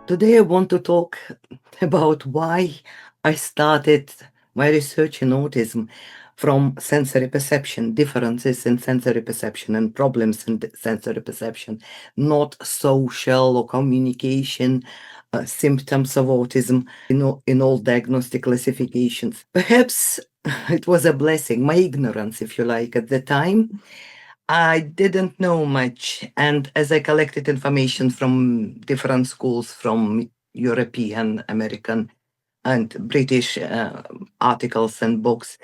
Today I want to talk about why I started my research in autism from sensory perception, differences in sensory perception and problems in sensory perception, not social or communication symptoms of autism in all diagnostic classifications. Perhaps it was a blessing, my ignorance, if you like, at the time. I didn't know much, and as I collected information from different schools, from European, American, and British articles and books,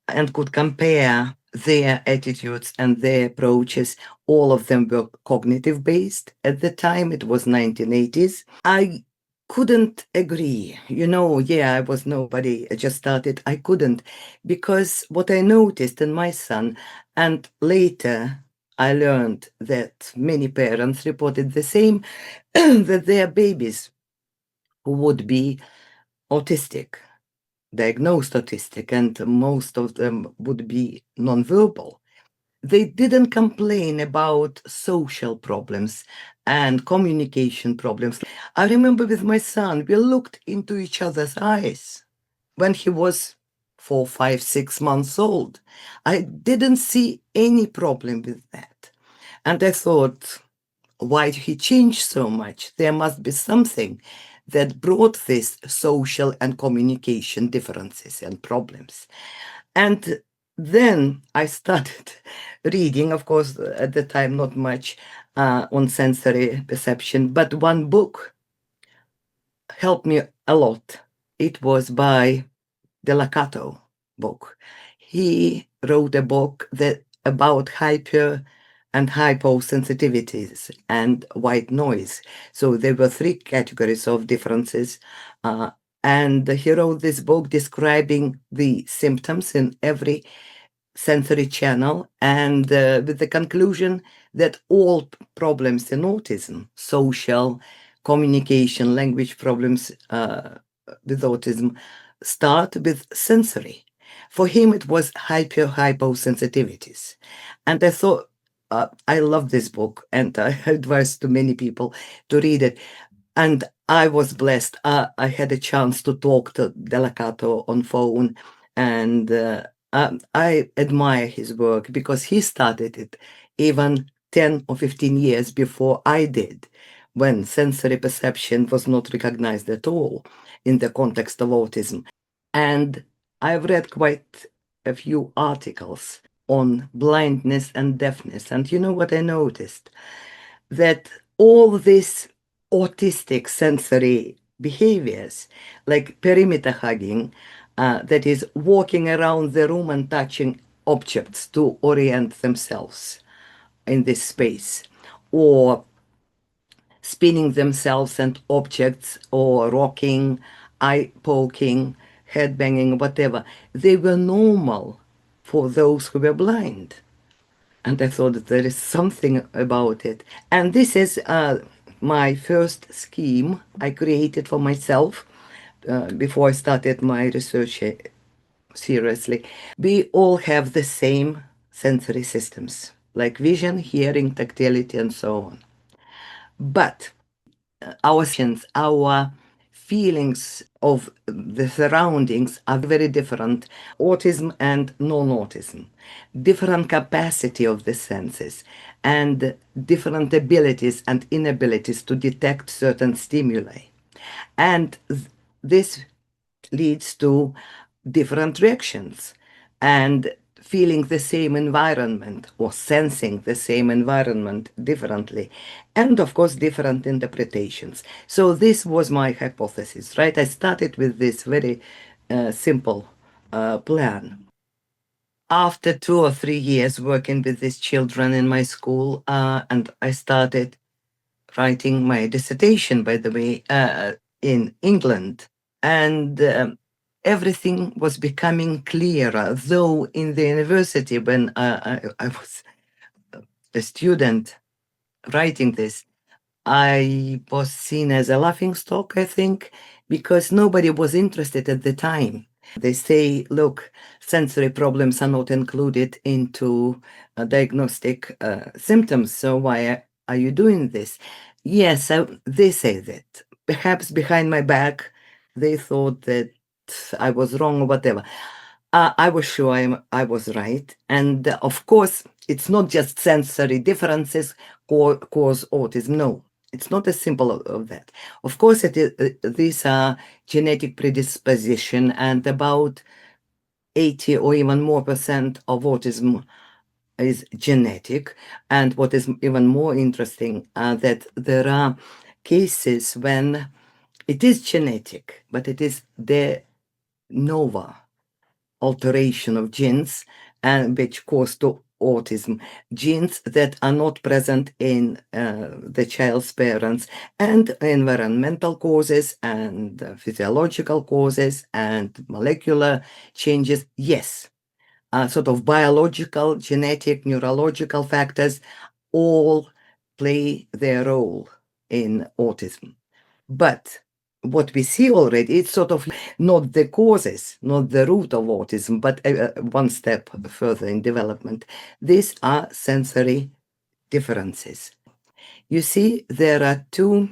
and could compare their attitudes and their approaches, all of them were cognitive based. At the time, it was 1980s. I couldn't agree. I was nobody, I just started. I couldn't, because what I noticed in my son, and later I learned that many parents reported the same, that their babies who would be autistic, diagnosed autistic, and most of them would be nonverbal. They didn't complain about social problems and communication problems. I remember with my son, we looked into each other's eyes when he was 4, 5, 6 months old. I didn't see any problem with that. And I thought, why did he change so much? There must be something that brought this social and communication differences and problems. And then I started reading, of course, at the time, not much on sensory perception, but one book helped me a lot. It was by Delocato book. He wrote a book about hyper and hyposensitivities and white noise. So there were 3 categories of differences. And he wrote this book describing the symptoms in every sensory channel, and with the conclusion that all problems in autism, social, communication, language problems with autism, start with sensory. For him, it was hyposensitivities. And I thought, I love this book, and I advise to many people to read it. And I was blessed. I had a chance to talk to Delacato on phone, and I admire his work because he started it even 10 or 15 years before I did, when sensory perception was not recognized at all in the context of autism. And I've read quite a few articles on blindness and deafness. And you know what I noticed? That all these autistic sensory behaviors, like perimeter hugging, that is walking around the room and touching objects to orient themselves in this space, or spinning themselves and objects, or rocking, eye poking, head banging, whatever, they were normal for those who were blind. And I thought that there is something about it. And this is my first scheme I created for myself before I started my research seriously. We all have the same sensory systems, like vision, hearing, tactility, and so on. But our sense, our feelings of the surroundings are very different. Autism and non-autism, different capacity of the senses, and different abilities and inabilities to detect certain stimuli. And this leads to different reactions and feeling the same environment or sensing the same environment differently, and of course different interpretations. So this was my hypothesis, right? I started with this very simple plan. After 2 or 3 years working with these children in my school, and I started writing my dissertation, by the way, in England. And everything was becoming clearer, though in the university, when I was a student writing this, I was seen as a laughingstock, I think, because nobody was interested at the time. They say, look, sensory problems are not included into diagnostic symptoms, so why are you doing this? Yes, they say that. perhaps behind my back, they thought that I was wrong or whatever. I was sure I was right. And of course, it's not just sensory differences cause autism. No, it's not as simple of that. Of course, these are genetic predisposition, and about 80 or even more percent of autism is genetic. And what is even more interesting, that there are cases when it is genetic, but it is de novo alteration of genes, and which cause to autism, genes that are not present in the child's parents, and environmental causes and physiological causes and molecular changes. Yes, sort of biological, genetic, neurological factors all play their role in autism. But what we see already, it's sort of not the causes, not the root of autism, but one step further in development. These are sensory differences. You see, there are two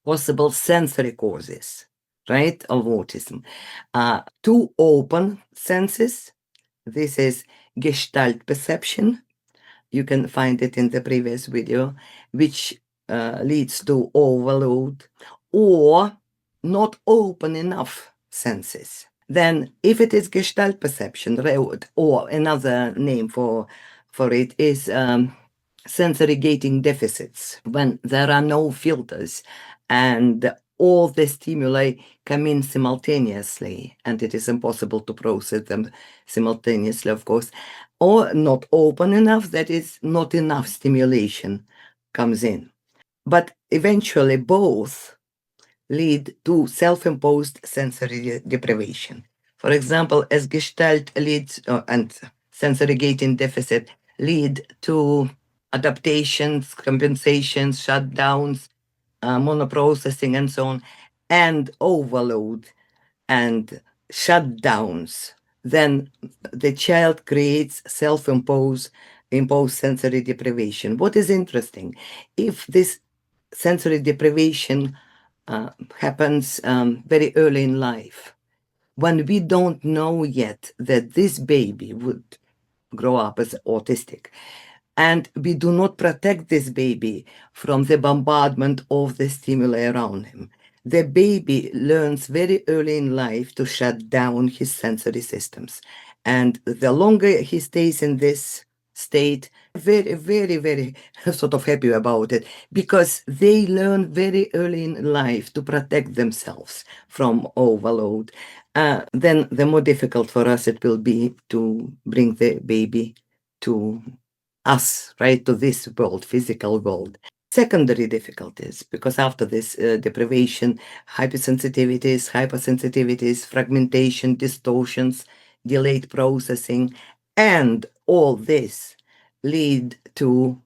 possible sensory causes, right, of autism. Two open senses. This is Gestalt perception. You can find it in the previous video, which leads to overload, or not open enough senses. Then, if it is Gestalt perception, or another name for it is sensory gating deficits, when there are no filters and all the stimuli come in simultaneously, and it is impossible to process them simultaneously, of course, or not open enough, that is, not enough stimulation comes in. But eventually, both lead to self-imposed sensory deprivation. For example, as Gestalt leads and sensory gating deficit lead to adaptations, compensations, shutdowns, monoprocessing, and so on, and overload and shutdowns, then the child creates self-imposed sensory deprivation. What is interesting, if this sensory deprivation happens very early in life, when we don't know yet that this baby would grow up as autistic, and we do not protect this baby from the bombardment of the stimuli around him, the baby learns very early in life to shut down his sensory systems. And the longer he stays in this state, very, very, very sort of happy about it, because they learn very early in life to protect themselves from overload. Then the more difficult for us it will be to bring the baby to us, right, to this world, physical world. Secondary difficulties, because after this deprivation, hypersensitivities, fragmentation, distortions, delayed processing, and all this lead to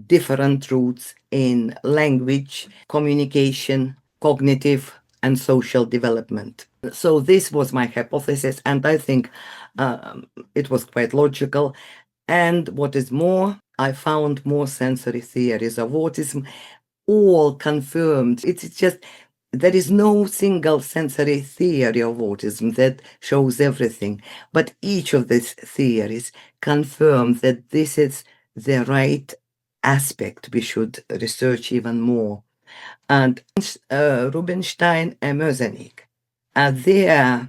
different roots in language, communication, cognitive, and social development. So this was my hypothesis, and I think it was quite logical. And what is more, I found more sensory theories of autism, all confirmed. It's just there is no single sensory theory of autism that shows everything, but each of these theories confirms that this is the right aspect we should research even more. And Rubenstein and Merzenich, their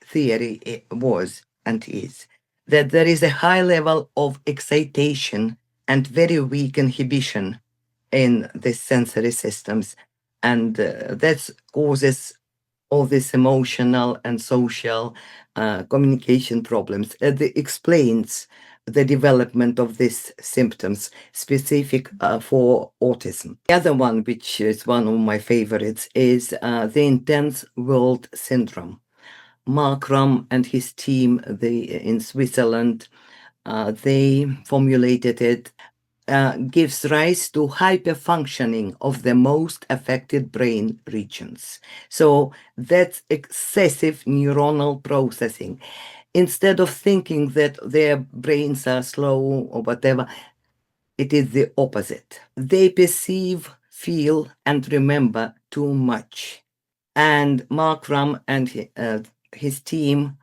theory was and is that there is a high level of excitation and very weak inhibition in the sensory systems, and that causes all these emotional and social communication problems. That explains the development of these symptoms specific for autism. The other one, which is one of my favorites, is the intense world syndrome. Markram and his team, in Switzerland, they formulated it, gives rise to hyperfunctioning of the most affected brain regions. So that's excessive neuronal processing. Instead of thinking that their brains are slow or whatever, it is the opposite. They perceive feel, and remember too much. And Markram and his team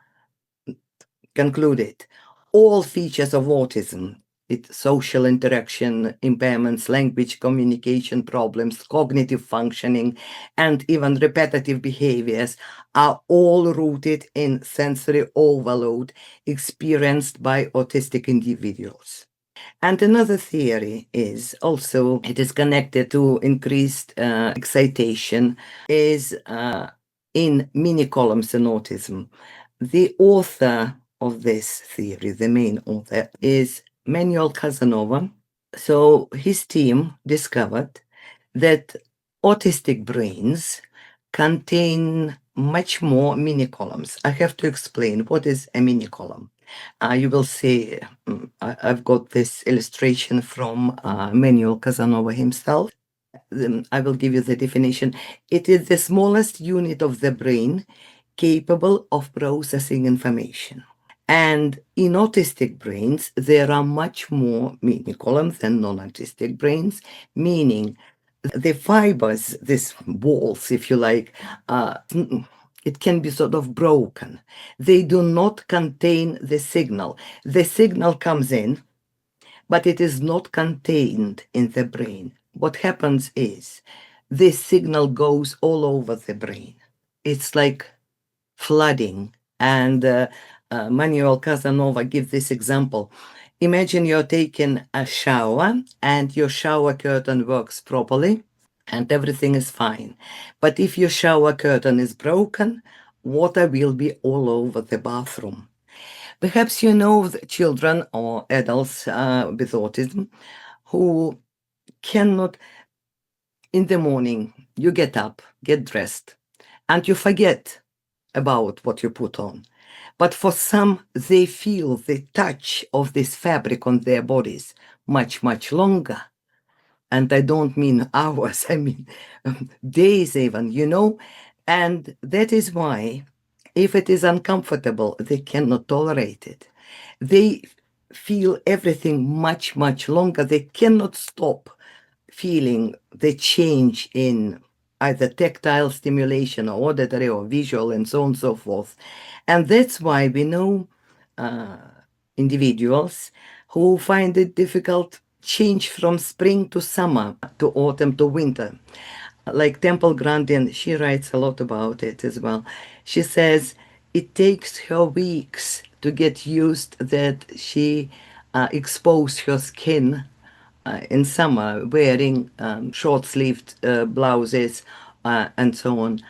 concluded all features of autism, its social interaction impairments, language communication problems, cognitive functioning, and even repetitive behaviors, are all rooted in sensory overload experienced by autistic individuals. And another theory is also, it is connected to increased excitation, is in Minicolumns in autism. The author of this theory, the main author, is Manuel Casanova. So his team discovered that autistic brains contain much more mini-columns. I have to explain what is a mini-column. You will see, I've got this illustration from Manuel Casanova himself. I will give you the definition. It is the smallest unit of the brain capable of processing information. And in autistic brains, there are much more mini-columns than non-autistic brains, meaning the fibers, these walls, if you like, it can be sort of broken. They do not contain the signal. The signal comes in, but it is not contained in the brain. What happens is this signal goes all over the brain. It's like flooding. And Manuel Casanova gives this example. Imagine you're taking a shower and your shower curtain works properly and everything is fine. But if your shower curtain is broken, water will be all over the bathroom. Perhaps you know children or adults with autism who cannot, in the morning, you get up, get dressed, and you forget about what you put on. But for some, they feel the touch of this fabric on their bodies much, much longer. And I don't mean hours, I mean days even, you know? And that is why, if it is uncomfortable, they cannot tolerate it. They feel everything much, much longer. They cannot stop feeling the change in either tactile stimulation or auditory or visual and so on and so forth. And that's why we know individuals who find it difficult change from spring to summer, to autumn to winter. Like Temple Grandin, she writes a lot about it as well. She says it takes her weeks to get used that she exposed her skin in summer wearing short-sleeved blouses and so on.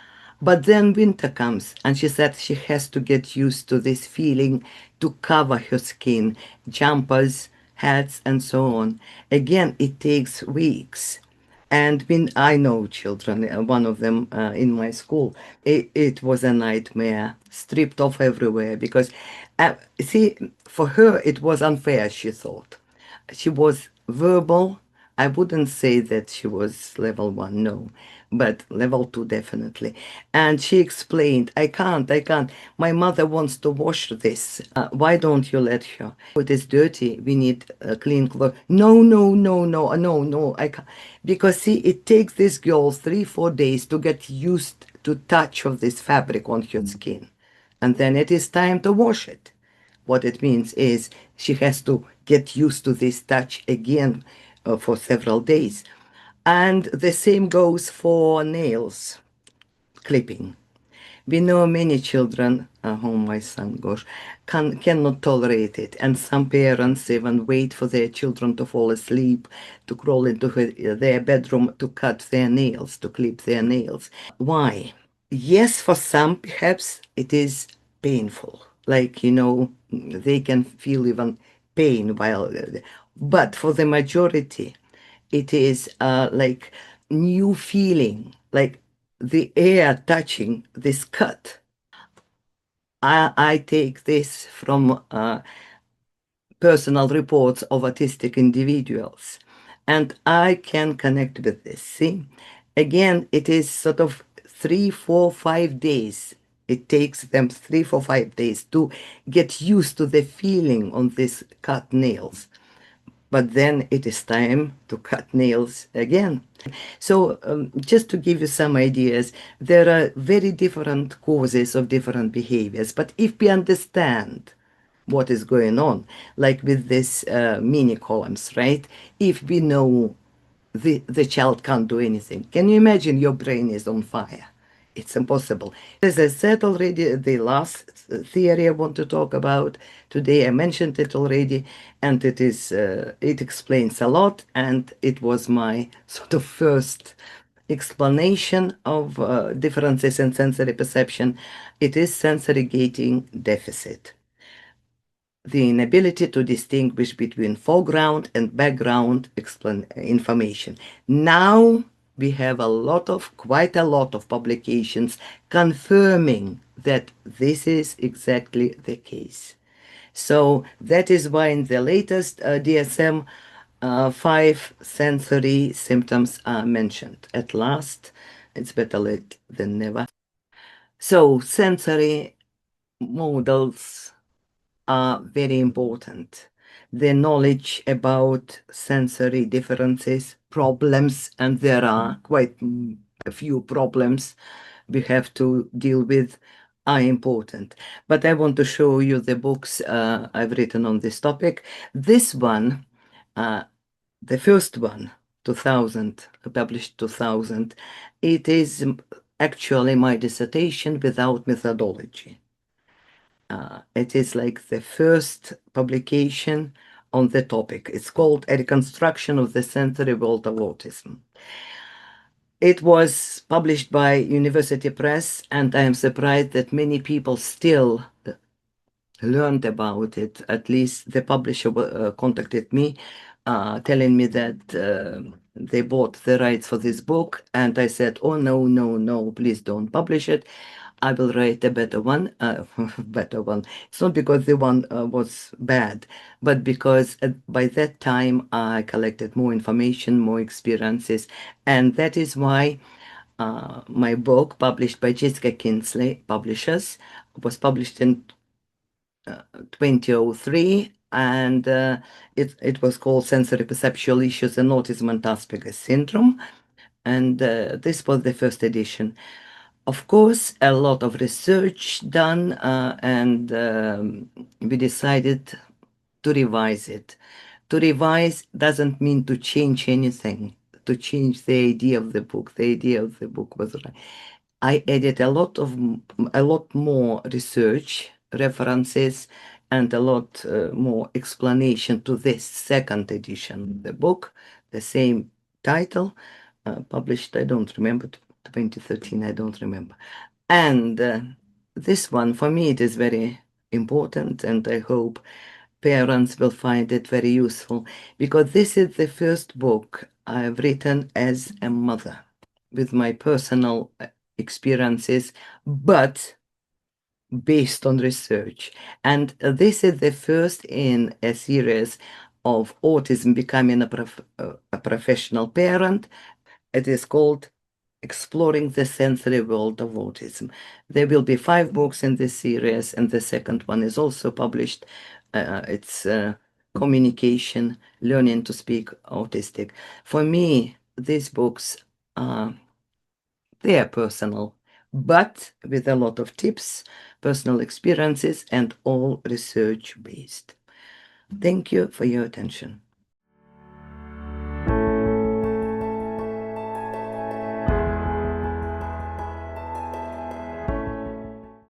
But then winter comes, and she said she has to get used to this feeling to cover her skin, jumpers, hats, and so on. Again, it takes weeks. And when I know children, one of them in my school, it was a nightmare, stripped off everywhere because, see, for her it was unfair, she thought. She was verbal. I wouldn't say that she was level 1, no, but level 2 definitely. And she explained, I can't. My mother wants to wash this. Why don't you let her? It is dirty. We need clean clothes. No, I can't. Because see, it takes this girl 3-4 days to get used to touch of this fabric on her skin. And then it is time to wash it. What it means is she has to get used to this touch again for several days. And the same goes for nails clipping. We know many children, whom my son goes, cannot tolerate it. And some parents even wait for their children to fall asleep, to crawl into their bedroom to cut their nails, to clip their nails. Why? Yes, for some, perhaps it is painful. Like, you know, they can feel even pain while, but for the majority, it is like new feeling, like the air touching this cut. I take this from personal reports of autistic individuals, and I can connect with this. See, again, it is sort of 3, 4, 5 days. It takes them 3, 4, 5 days to get used to the feeling on these cut nails. but then it is time to cut nails again. So just to give you some ideas, there are very different causes of different behaviors, but if we understand what is going on, like with this mini columns, right? If we know the child can't do anything, can you imagine your brain is on fire? It's impossible. As I said already, the last theory I want to talk about today, I mentioned it already, and it explains a lot, and it was my sort of first explanation of differences in sensory perception. It is sensory gating deficit, the inability to distinguish between foreground and background information. Now we have quite a lot of publications confirming that this is exactly the case. So that is why in the latest DSM, 5 sensory symptoms are mentioned. At last, it's better late than never. So sensory models are very important. The knowledge about sensory differences, problems, and there are quite a few problems we have to deal with, are important. But I want to show you the books I've written on this topic. This one, the first one, 2000, published 2000, it is actually my dissertation without methodology. It is like the first publication on the topic. It's called A Reconstruction of the Sensory World of Autism. It was published by University Press, and I am surprised that many people still learned about it. At least the publisher contacted me, telling me that they bought the rights for this book, and I said, oh, no, no, no, please don't publish it. I will write a better one, better one. It's not because the one was bad, but because by that time I collected more information, more experiences, and that is why my book, published by Jessica Kinsley Publishers, was published in 2003, and it was called Sensory Perceptual Issues in Autism and Asperger's Syndrome, and this was the first edition. Of course, a lot of research done, and we decided to revise it. To revise doesn't mean to change anything, to change the idea of the book. The idea of the book was right. I added a lot more research, references, and a lot more explanation to this second edition of the book, the same title, published, I don't remember, 2013, I don't remember. And this one, for me, it is very important, and I hope parents will find it very useful, because this is the first book I've written as a mother with my personal experiences, but based on research. And this is the first in a series of autism becoming a professional parent. It is called Exploring the Sensory World of Autism. There will be 5 books in this series, and the second one is also published. It's Communication, Learning to Speak Autistic. For me, these books are they are personal, but with a lot of tips, personal experiences, and all research-based. Thank you for your attention.